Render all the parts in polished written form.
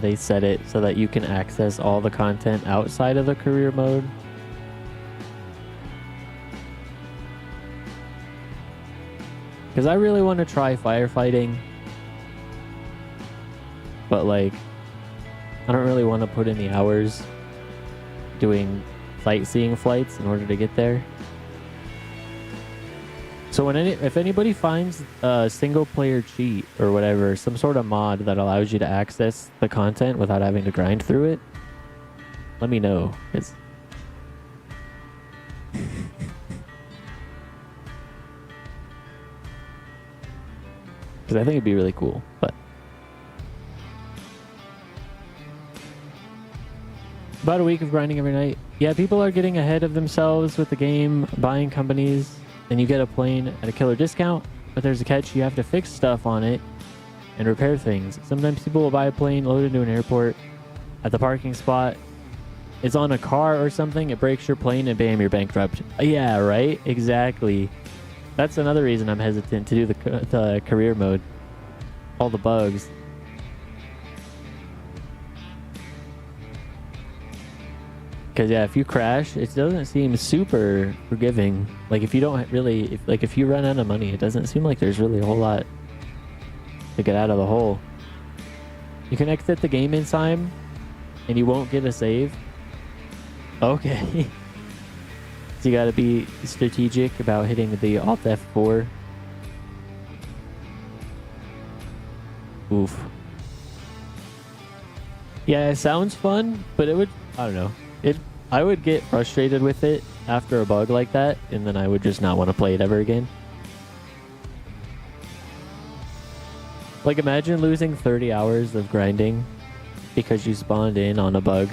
they set it so that you can access all the content outside of the career mode. Because I really want to try firefighting, but like, I don't really want to put in the hours doing sightseeing flights in order to get there. So if anybody finds a single player cheat or whatever, some sort of mod that allows you to access the content without having to grind through it, let me know. Because I think it'd be really cool. But about a week of grinding every night. Yeah, people are getting ahead of themselves with the game, buying companies, and you get a plane at a killer discount, but there's a catch. You have to fix stuff on it and repair things. Sometimes people will buy a plane, load it into an airport, at the parking spot, it's on a car or something, it breaks your plane, and bam, you're bankrupt. Yeah, right? Exactly. That's another reason I'm hesitant to do the career mode. All the bugs. Because yeah, if you crash, it doesn't seem super forgiving. Like if you don't really, if you run out of money, it doesn't seem like there's really a whole lot to get out of the hole. You can exit the game in time, and you won't get a save. Okay. So you got to be strategic about hitting the Alt F4. Oof. Yeah, it sounds fun, but it would, I don't know. I would get frustrated with it after a bug like that, and then I would just not want to play it ever again. Like imagine losing 30 hours of grinding because you spawned in on a bug.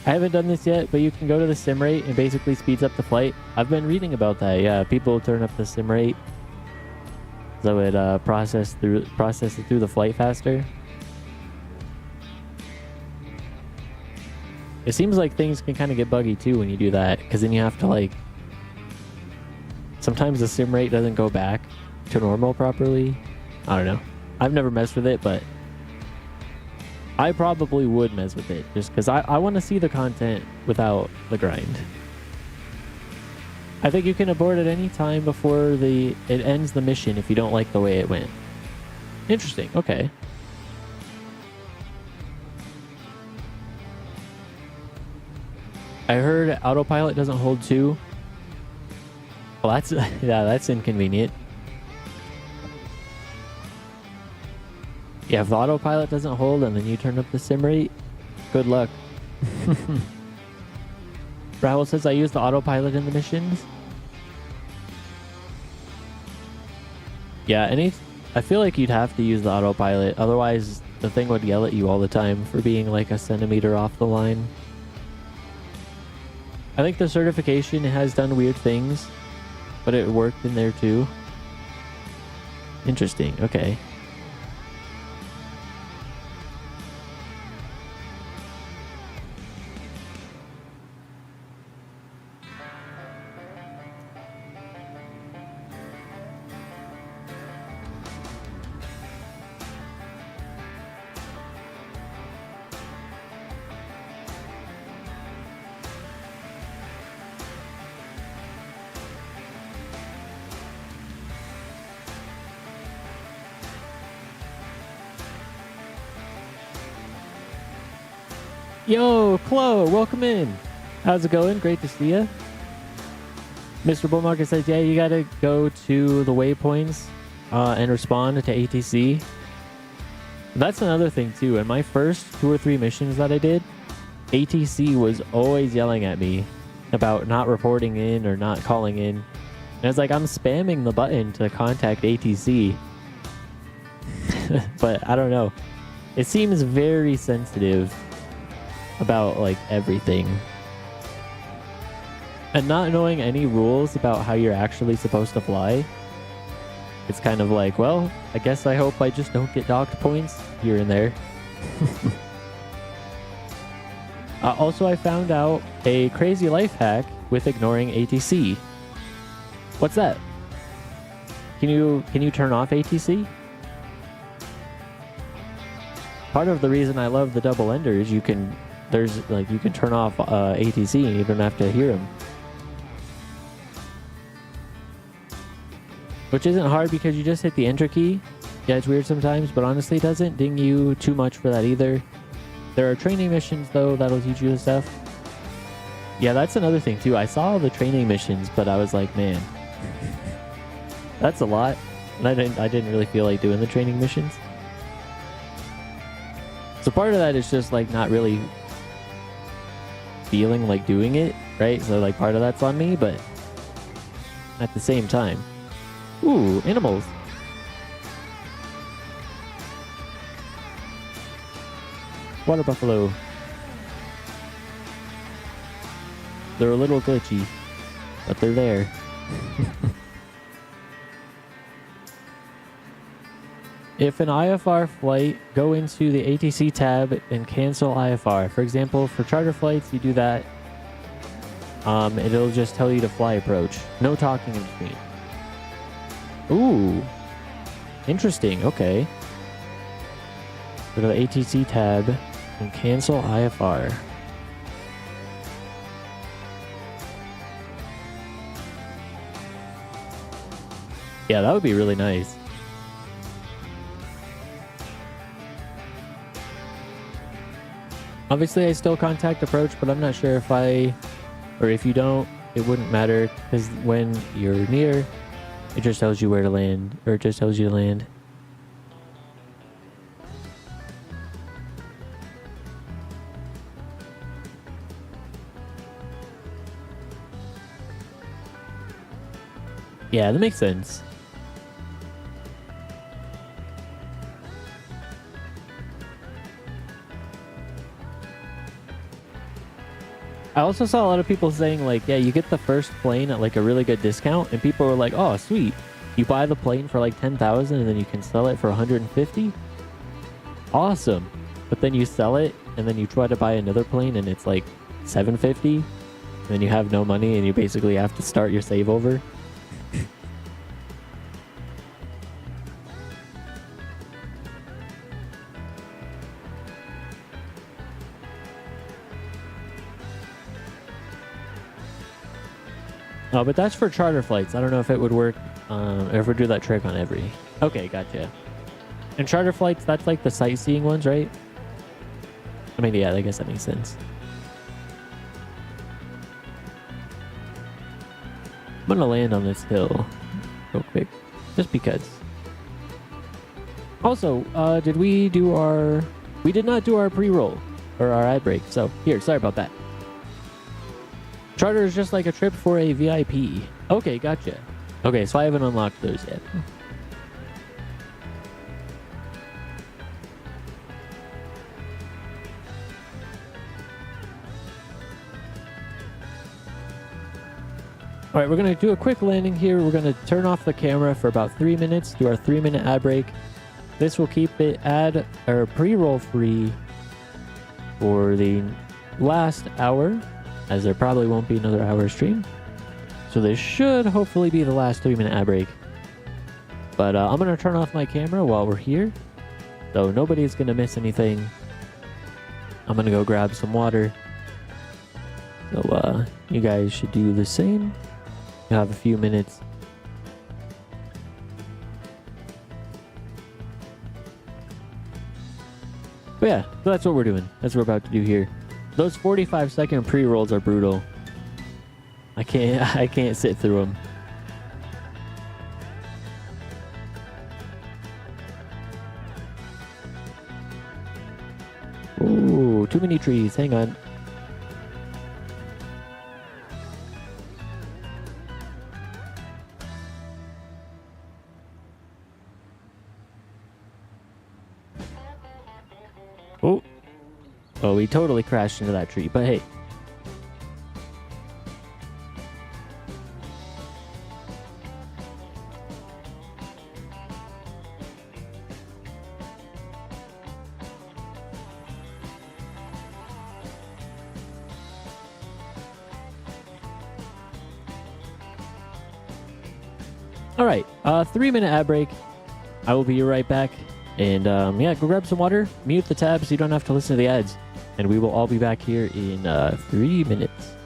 I haven't done this yet, but you can go to the sim rate and basically speeds up the flight. I've been reading about that. Yeah, people turn up the sim rate so it processes through the flight faster. It seems like things can kind of get buggy too when you do that, because then you have to like, sometimes the sim rate doesn't go back to normal properly. I don't know. I've never messed with it, but I probably would mess with it just because I want to see the content without the grind. I think you can abort at any time before it ends the mission if you don't like the way it went. Interesting. Okay. I heard autopilot doesn't hold 2. Well, that's yeah, that's inconvenient. Yeah, if the autopilot doesn't hold and then you turn up the sim rate, good luck. Raul says I use the autopilot in the missions. Yeah, I feel like you'd have to use the autopilot, otherwise the thing would yell at you all the time for being like a centimeter off the line. I think the certification has done weird things, but it worked in there too. Interesting. Okay. Yo, Chloe, welcome in. How's it going? Great to see you. Mr. Bullmarket says, yeah, you gotta go to the waypoints and respond to ATC. That's another thing too. In my first 2 or 3 missions that I did, ATC was always yelling at me about not reporting in or not calling in. And it's like, I'm spamming the button to contact ATC. But I don't know. It seems very sensitive about like everything, and not knowing any rules about how you're actually supposed to fly, it's kind of like, well, I guess I hope I just don't get docked points here and there. Also, I found out a crazy life hack with ignoring ATC. What's that? Can you turn off ATC? part of the reason I love the double ender is you can turn off ATC and you don't have to hear them. Which isn't hard because you just hit the enter key. Yeah, it's weird sometimes, but honestly it doesn't ding you too much for that either. There are training missions though that'll teach you this stuff. Yeah, that's another thing too. I saw the training missions, but I was like, man, that's a lot. And I didn't really feel like doing the training missions. So part of that is just like not really feeling like doing it, right? So like part of that's on me, but at the same time. Ooh, animals. Water buffalo. They're a little glitchy, but they're there. If an IFR flight, go into the ATC tab and cancel IFR. For example, for charter flights, you do that. It'll just tell you to fly approach. No talking in between. Ooh. Interesting. Okay. Go to the ATC tab and cancel IFR. Yeah, that would be really nice. Obviously, I still contact approach, but I'm not sure if you don't, it wouldn't matter, because when you're near, it just tells you where to land, or it just tells you to land. Yeah, that makes sense. I also saw a lot of people saying like, yeah, you get the first plane at like a really good discount, and people were like, oh, sweet. You buy the plane for like 10,000 and then you can sell it for 150. Awesome. But then you sell it and then you try to buy another plane and it's like 750, and then you have no money and you basically have to start your save over. Oh, but that's for charter flights. I don't know if it would work, or if we do that trick on every. Okay, gotcha. And charter flights, that's like the sightseeing ones, right? I mean, yeah, I guess that makes sense. I'm gonna land on this hill real quick, just because. Also, we did not do our pre-roll or our ad break. So here, sorry about that. Charter is just like a trip for a VIP. Okay, gotcha. Okay, so I haven't unlocked those yet. All right, we're going to do a quick landing here. We're going to turn off the camera for about 3 minutes, do our 3-minute ad break. This will keep it pre-roll free for the last hour, as there probably won't be another hour stream. So this should hopefully be the last 3-minute ad break. But I'm going to turn off my camera while we're here, so nobody's going to miss anything. I'm going to go grab some water. So you guys should do the same. You'll have a few minutes. But yeah, so that's what we're doing. That's what we're about to do here. Those 45-second pre-rolls are brutal. I can't sit through them. Ooh, too many trees. Hang on. Oh, we totally crashed into that tree, but hey. All right, 3-minute ad break. I will be right back. And yeah, go grab some water, mute the tab so you don't have to listen to the ads. And we will all be back here in 3 minutes.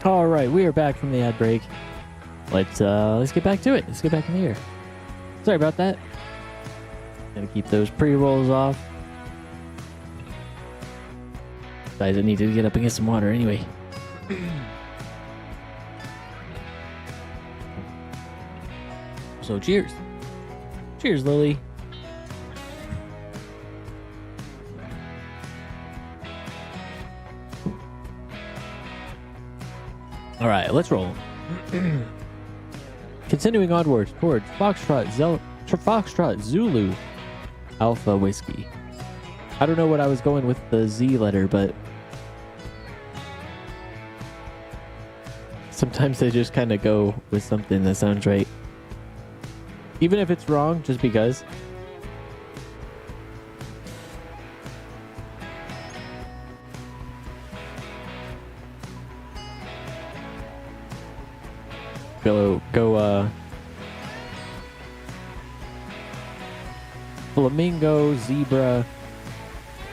All right, we are back from the ad break. Let's get back to it. Let's get back in the air. Sorry about that. Gotta keep those pre-rolls off. Guys, I need to get up and get some water anyway. So cheers. Cheers, Lily. All right, let's roll. Continuing onwards towards Foxtrot Zulu Alpha Whiskey. I don't know what I was going with the Z letter, but sometimes they just kind of go with something that sounds right. Even if it's wrong, just because. Go flamingo, zebra,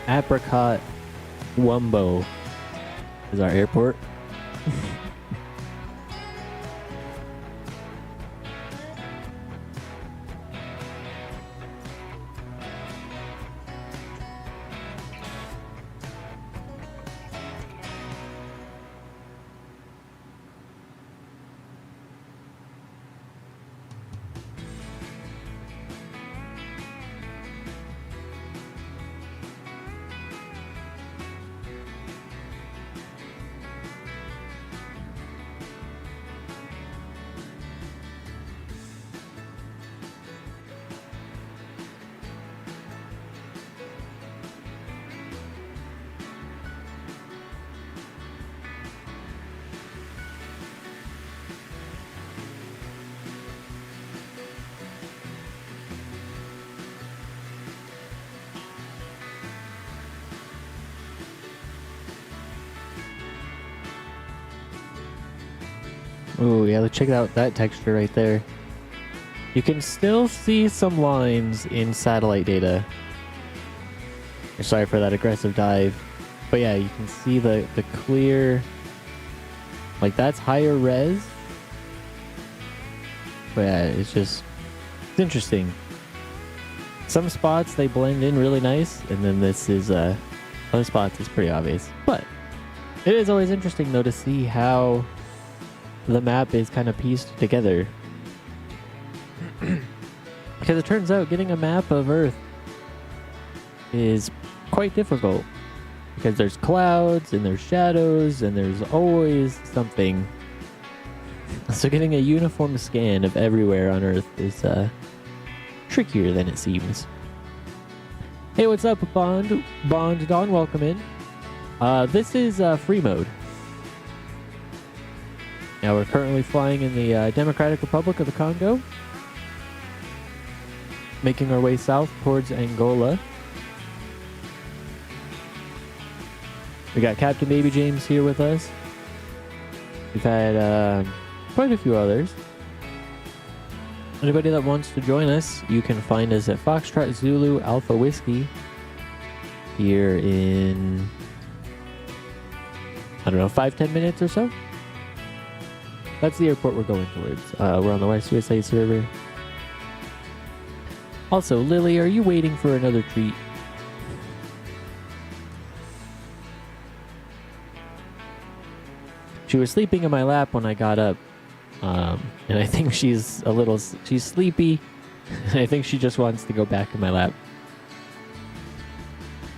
apricot, wumbo is our airport. Oh yeah, let's check out that texture right there. You can still see some lines in satellite data. Sorry for that aggressive dive. But yeah, you can see the clear, like that's higher res. But yeah, it's interesting. Some spots they blend in really nice, and then this is other spots is pretty obvious. But it is always interesting though to see how the map is kind of pieced together. Because it turns out getting a map of Earth is quite difficult. Because there's clouds and there's shadows and there's always something. So getting a uniform scan of everywhere on Earth is trickier than it seems. Hey, what's up, Bond Don? Welcome in. This is free mode. Now we're currently flying in the Democratic Republic of the Congo, making our way south towards Angola. We got Captain Baby James here with us. We've had quite a few others. Anybody that wants to join us, you can find us at Foxtrot Zulu Alpha Whiskey here in, I don't know, 5-10 minutes or so. That's the airport we're going towards. We're on the West USA server. Also, Lily, are you waiting for another treat? She was sleeping in my lap when I got up. And I think she's sleepy. And I think she just wants to go back in my lap.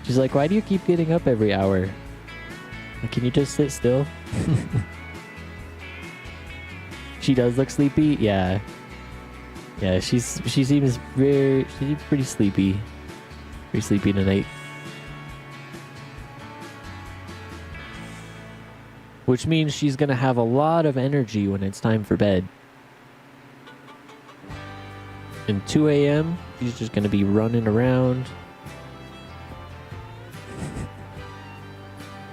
She's like, why do you keep getting up every hour? Like, can you just sit still? She does look sleepy. Yeah. Yeah, she seems pretty sleepy. Pretty sleepy tonight. Which means she's gonna have a lot of energy when it's time for bed. And 2 a.m., she's just gonna be running around.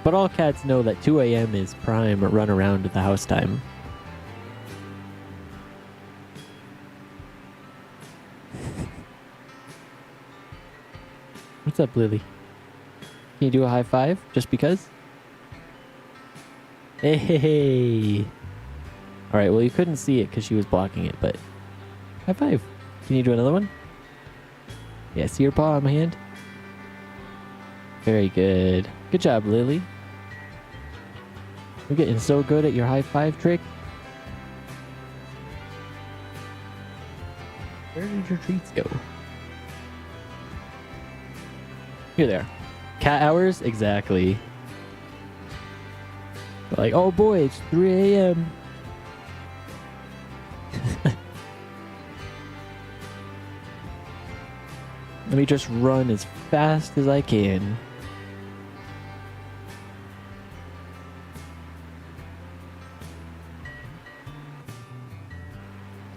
But all cats know that 2 a.m. is prime run around at the house time. What's up, Lily? Can you do a high five just because? Hey! Alright, well, you couldn't see it because she was blocking it, but high five. Can you do another one? Yeah, see your paw on my hand? Very good. Good job, Lily. You're getting so good at your high five trick. Where did your treats go? Here they are. Cat hours? Exactly. Like, oh boy, it's 3 a.m. Let me just run as fast as I can.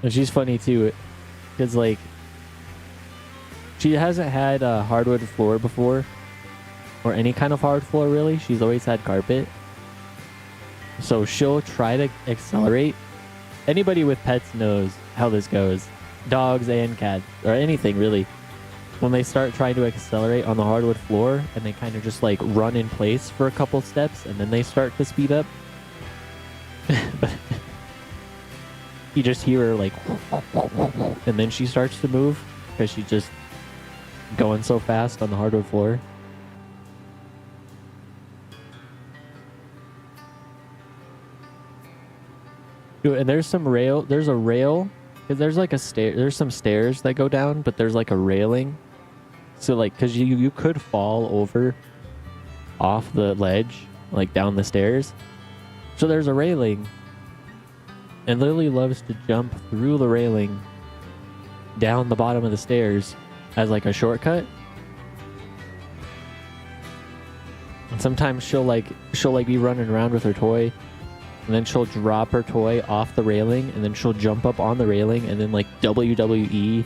And she's funny too, because like, she hasn't had a hardwood floor before, or any kind of hard floor really. She's always had carpet. So she'll try to accelerate. Anybody with pets knows how this goes. Dogs and cats, or anything really. When they start trying to accelerate on the hardwood floor, and they kind of just like run in place for a couple steps, and then they start to speed up. But you just hear her like, and then she starts to move because she's just going so fast on the hardwood floor. And there's a rail, because there's like there's some stairs that go down, but there's like a railing. So like, because you could fall over off the ledge, like down the stairs. So there's a railing. And Lily loves to jump through the railing down the bottom of the stairs as like a shortcut. And sometimes she'll be running around with her toy, and then she'll drop her toy off the railing, and then she'll jump up on the railing and then like WWE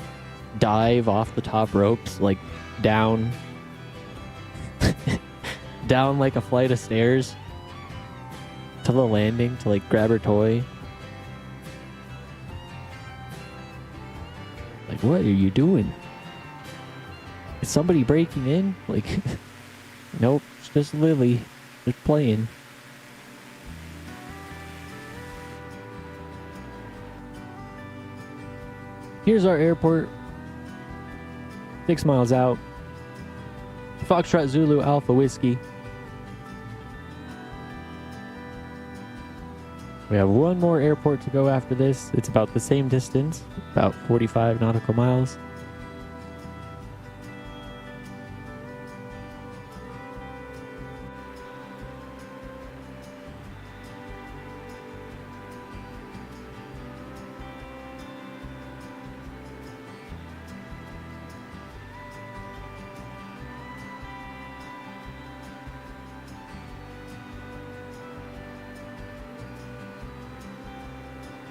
dive off the top ropes, like down down like a flight of stairs to the landing to like grab her toy. Like, what are you doing? Is somebody breaking in? Like, nope, it's just Lily. Just playing. Here's our airport. 6 miles out. Foxtrot Zulu Alpha Whiskey. We have one more airport to go after this. It's about the same distance, about 45 nautical miles.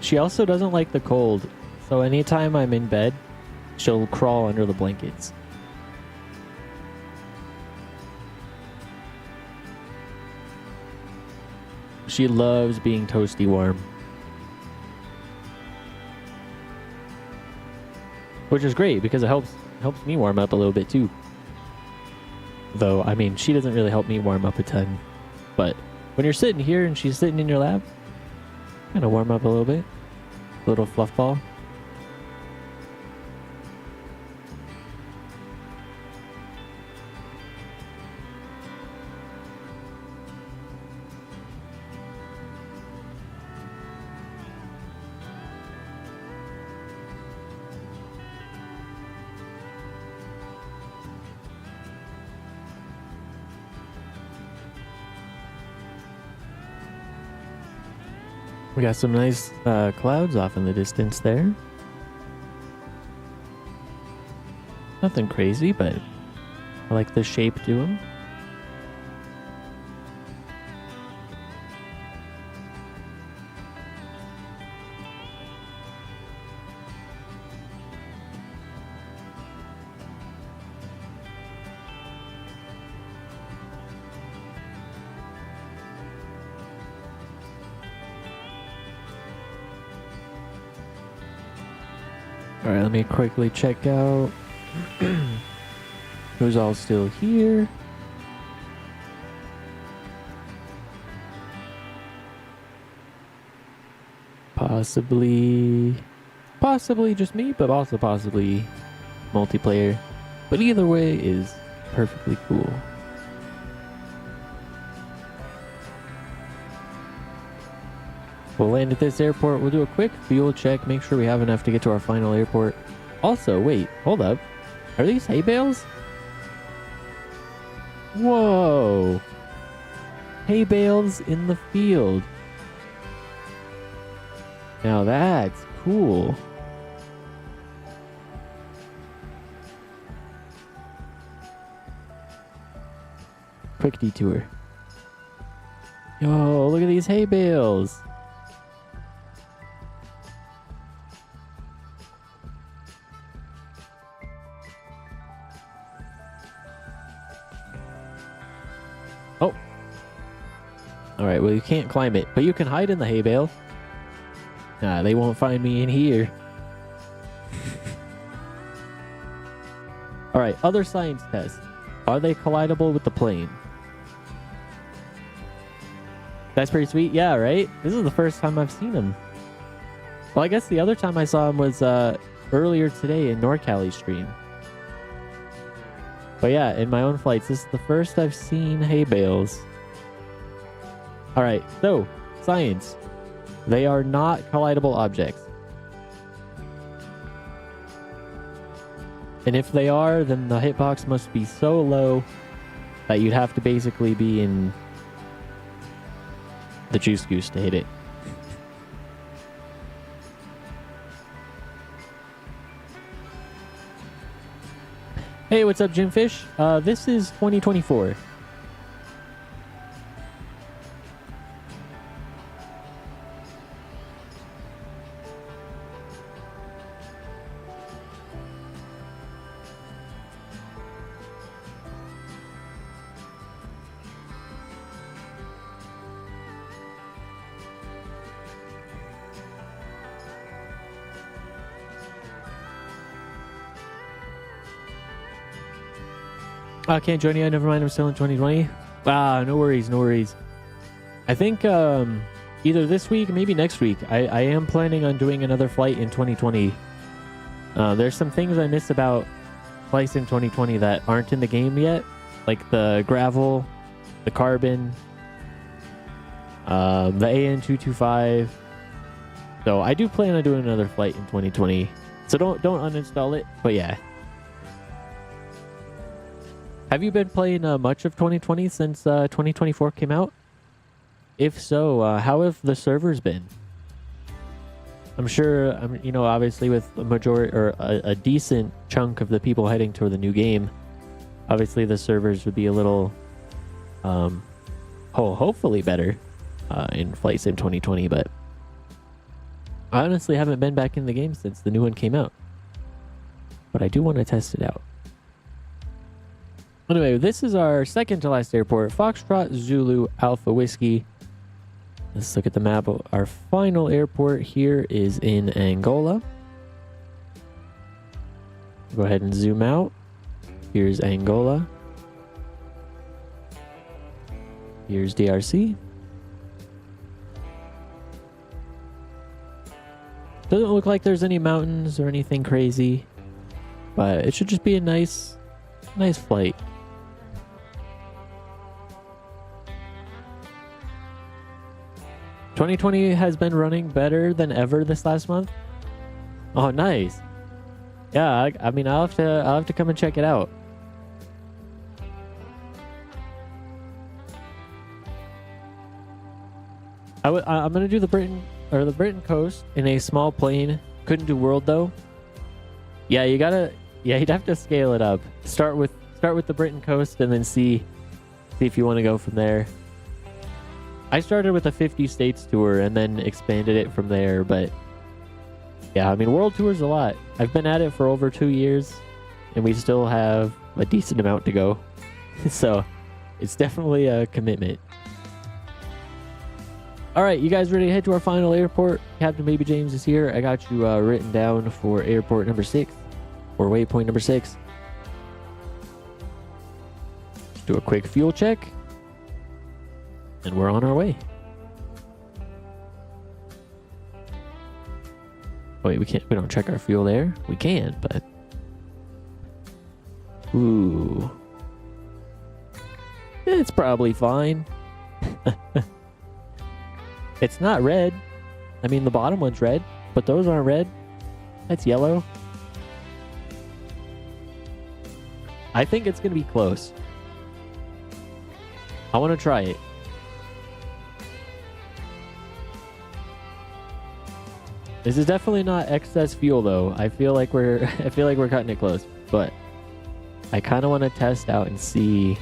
She also doesn't like the cold, so anytime I'm in bed, she'll crawl under the blankets. She loves being toasty warm. Which is great because it helps me warm up a little bit too. Though, I mean, she doesn't really help me warm up a ton. But when you're sitting here and she's sitting in your lap, kind of warm up a little bit. Little fluff ball. We got some nice clouds off in the distance there. Nothing crazy, but I like the shape to them. All right, let me quickly check out who's all still here. Possibly just me, but also possibly multiplayer. But either way is perfectly cool. We'll land at this airport. We'll do a quick fuel check, make sure we have enough to get to our final airport. Also, wait, hold up. Are these hay bales? Whoa. Hay bales in the field. Now that's cool. Quick detour. Yo, look at these hay bales. Oh. Alright, well you can't climb it, but you can hide in the hay bale. Nah, they won't find me in here. Alright, other science tests. Are they collidable with the plane? That's pretty sweet. Yeah, right? This is the first time I've seen them. Well, I guess the other time I saw him was earlier today in NorCali stream. But yeah, in my own flights, this is the first I've seen hay bales. Alright, so, science. They are not collidable objects. And if they are, then the hitbox must be so low that you'd have to basically be in the Juice Goose to hit it. Hey, what's up, Jim Fish? This is 2024. I can't join you. Never mind. I'm still in 2020. Ah, no worries. No worries. I think either this week, maybe next week, I am planning on doing another flight in 2020. There's some things I miss about flights in 2020 that aren't in the game yet, like the gravel, the carbon, the AN225. So I do plan on doing another flight in 2020. So don't uninstall it. But yeah. Have you been playing much of 2020 since 2024 came out? If so, how have the servers been? I'm sure, obviously with a majority or a decent chunk of the people heading toward the new game, obviously the servers would be a little, hopefully better in Flight Sim 2020. But I honestly haven't been back in the game since the new one came out. But I do want to test it out. Anyway, this is our second to last airport, Foxtrot Zulu Alpha Whiskey. Let's look at the map. Our final airport here is in Angola. Go ahead and zoom out. Here's Angola. Here's DRC. Doesn't look like there's any mountains or anything crazy, but it should just be a nice flight. "2020 has been running better than ever this last month." Oh, nice. Yeah, I mean, I'll have to come and check it out. I'm gonna do the Britain coast in a small plane. Couldn't do world though. Yeah, you'd have to scale it up. Start with the Britain coast and then see if you want to go from there. I started with a 50 states tour and then expanded it from there, but yeah, I mean, world tour's a lot. I've been at it for over 2 years and we still have a decent amount to go. So it's definitely a commitment. All right, you guys ready to head to our final airport? Captain Baby James is here. I got you written down for airport number 6 or waypoint number 6. Just do a quick fuel check. And we're on our way. Wait, we don't check our fuel there. We can, but ooh. It's probably fine. It's not red. I mean, the bottom one's red, but those aren't red. That's yellow. I think it's going to be close. I want to try it. This is definitely not excess fuel though. I feel like we're cutting it close, but I kind of want to test out and see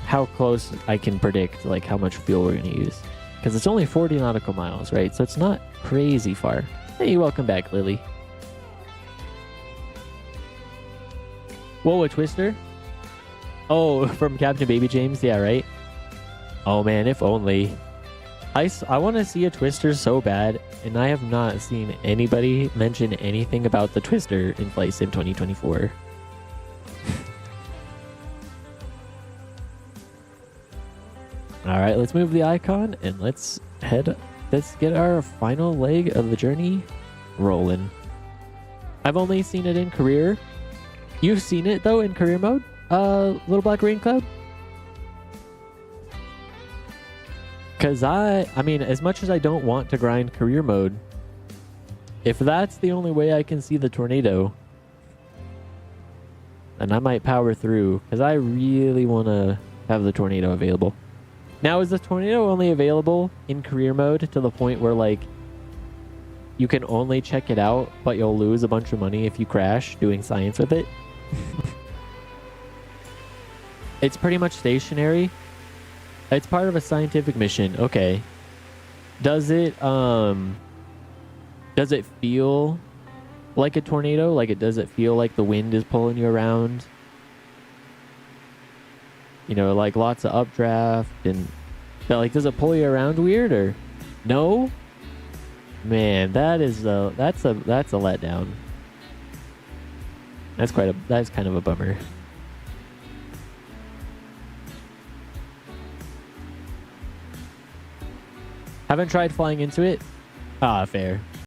how close I can predict like how much fuel we're going to use, because it's only 40 nautical miles, right? So it's not crazy far. Hey, welcome back, Lily. Whoa, a twister? Oh, from Captain Baby James? Yeah, right? Oh man, if only. I want to see a twister so bad, and I have not seen anybody mention anything about the twister in Flight Sim 2024. All right, let's move the icon and let's get our final leg of the journey rolling. I've only seen it in career. You've seen it though in career mode, Little Black Rain Cloud? Because I mean, as much as I don't want to grind career mode, if that's the only way I can see the tornado, then I might power through, because I really want to have the tornado available. Now, is the tornado only available in career mode to the point where, like, you can only check it out, but you'll lose a bunch of money if you crash doing science with it? It's pretty much stationary. It's part of a scientific mission. Okay. Does it feel like a tornado? Like, does it feel like the wind is pulling you around? You know, like lots of updraft and like, does it pull you around weird or no? Man, that's a letdown. That's kind of a bummer. Haven't tried flying into it. Ah, fair.